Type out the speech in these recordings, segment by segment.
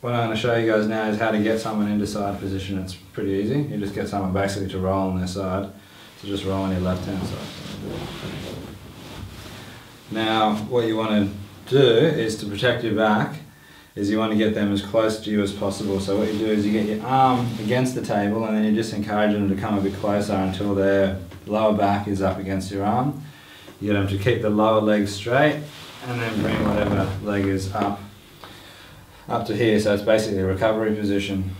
what I'm going to show you guys now is how to get someone into side position. It's pretty easy. You just get someone basically to roll on their side. So just roll on your left hand side. Now what you want to do is, to protect your back, is you want to get them as close to you as possible. So what you do is you get your arm against the table and then you just encourage them to come a bit closer until their lower back is up against your arm. You get them to keep the lower leg straight and then bring whatever leg is up to here. So it's basically a recovery position.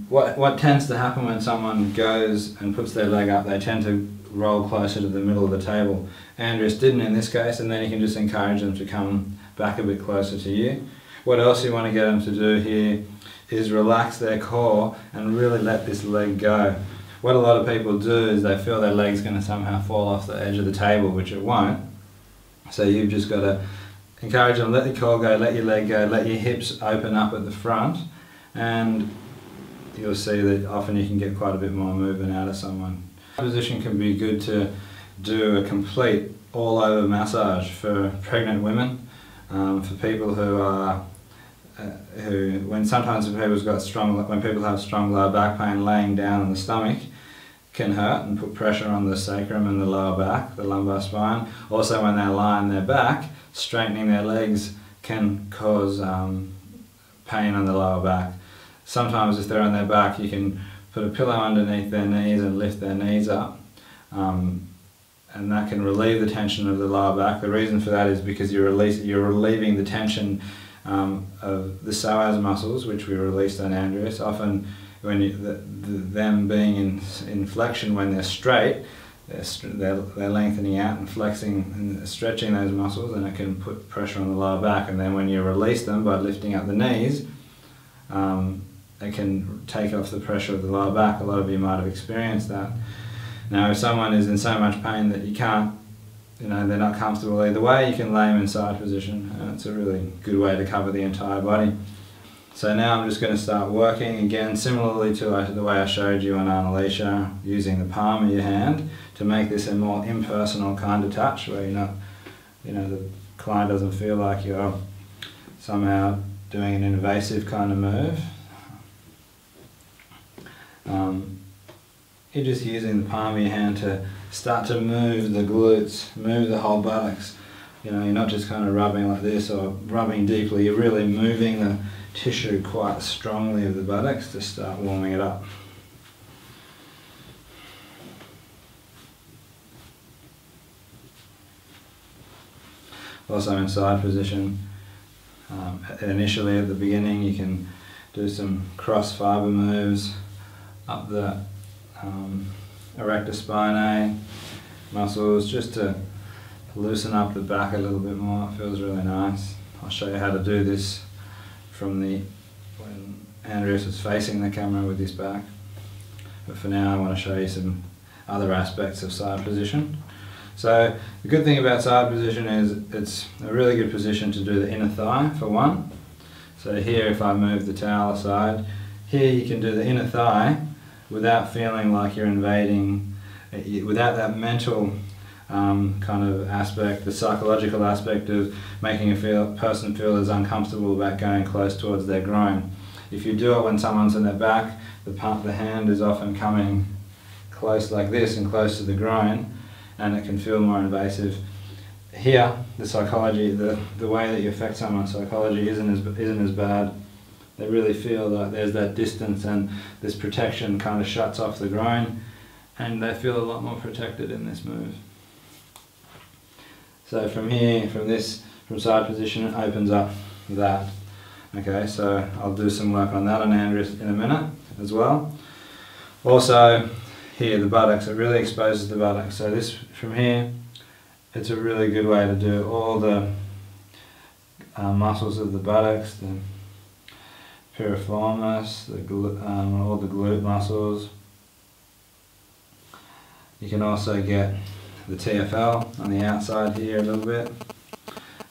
What tends to happen when someone goes and puts their leg up, they tend to roll closer to the middle of the table. Andreas didn't in this case, and then you can just encourage them to come back a bit closer to you. What else you want to get them to do here is relax their core and really let this leg go. What a lot of people do is they feel their leg's going to somehow fall off the edge of the table, which it won't. So you've just got to encourage them, let the core go, let your leg go, let your hips open up at the front, and you'll see that often you can get quite a bit more movement out of someone. Position can be good to do a complete all-over massage for pregnant women, for people who are when people have strong lower back pain, laying down on the stomach can hurt and put pressure on the sacrum and the lower back, the lumbar spine. Also when they lie on their back, straightening their legs can cause pain on the lower back. Sometimes if they're on their back, you can put a pillow underneath their knees and lift their knees up, and that can relieve the tension of the lower back. The reason for that is because you're relieving the tension of the psoas muscles, which we released on Andreas. Often when them being in flexion when they're straight, they're lengthening out and flexing and stretching those muscles, and it can put pressure on the lower back. And then when you release them by lifting up the knees, it can take off the pressure of the lower back. A lot of you might have experienced that. Now if someone is in so much pain that you can't, they're not comfortable either way, you can lay them in side position, and it's a really good way to cover the entire body. So now I'm just going to start working again similarly to the way I showed you on Annalisa, using the palm of your hand to make this a more impersonal kind of touch, where the client doesn't feel like you're somehow doing an invasive kind of move. You're just using the palm of your hand to start to move the glutes, move the whole buttocks. You're not just kind of rubbing like this or rubbing deeply, you're really moving the tissue quite strongly of the buttocks to start warming it up. Also in side position, initially at the beginning you can do some cross fibre moves up the erector spinae muscles, just to loosen up the back a little bit more. It feels really nice. I'll show you how to do this from when Andreas was facing the camera with his back. But for now I want to show you some other aspects of side position. So the good thing about side position is it's a really good position to do the inner thigh for one. So here, if I move the towel aside, here you can do the inner thigh without feeling like you're invading, without that mental kind of aspect, the psychological aspect of making a person feel as uncomfortable about going close towards their groin. If you do it when someone's on their back, the hand is often coming close like this and close to the groin, and it can feel more invasive. Here, the psychology, the way that you affect someone's psychology isn't as bad. They really feel like there's that distance, and this protection kind of shuts off the groin, and they feel a lot more protected in this move. So from here, from side position, it opens up that. Okay, so I'll do some work on that on Andreas in a minute as well. Also, here the buttocks, it really exposes the buttocks. So this, from here, it's a really good way to do all the muscles of the buttocks, the piriformis, all the glute muscles. You can also get the TFL on the outside here a little bit.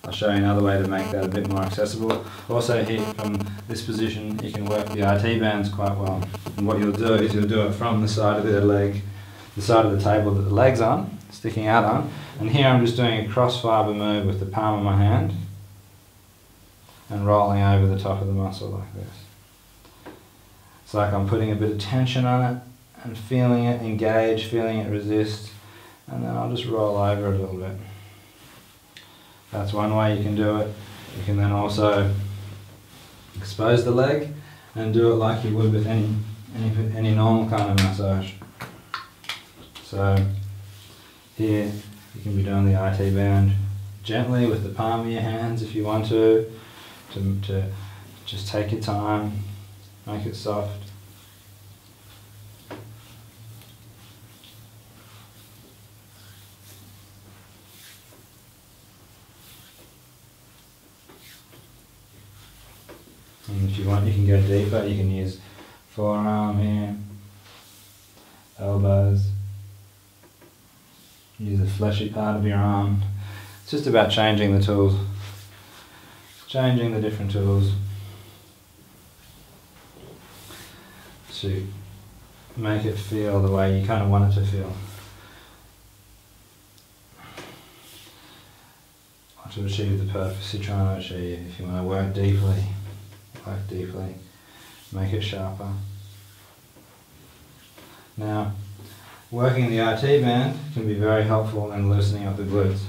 I'll show you another way to make that a bit more accessible. Also here, from this position, you can work the RT bands quite well. And what you'll do is you'll do it from the side of the leg, the side of the table that the leg's on, sticking out on. And here I'm just doing a cross fibre move with the palm of my hand. and rolling over the top of the muscle like this. It's like I'm putting a bit of tension on it and feeling it engage, feeling it resist, and then I'll just roll over a little bit. That's one way you can do it. You can then also expose the leg and do it like you would with any normal kind of massage. So here you can be doing the IT band gently with the palm of your hands if you want to just take your time, make it soft. And if you want, you can go deeper. You can use forearm here, elbows, use the fleshy part of your arm. It's just about changing the tools, changing the different tools to make it feel the way you kind of want it to feel. Or to achieve the purpose you're trying to achieve. If you want to work deeply, make it sharper. Now, working the IT band can be very helpful in loosening up the glutes.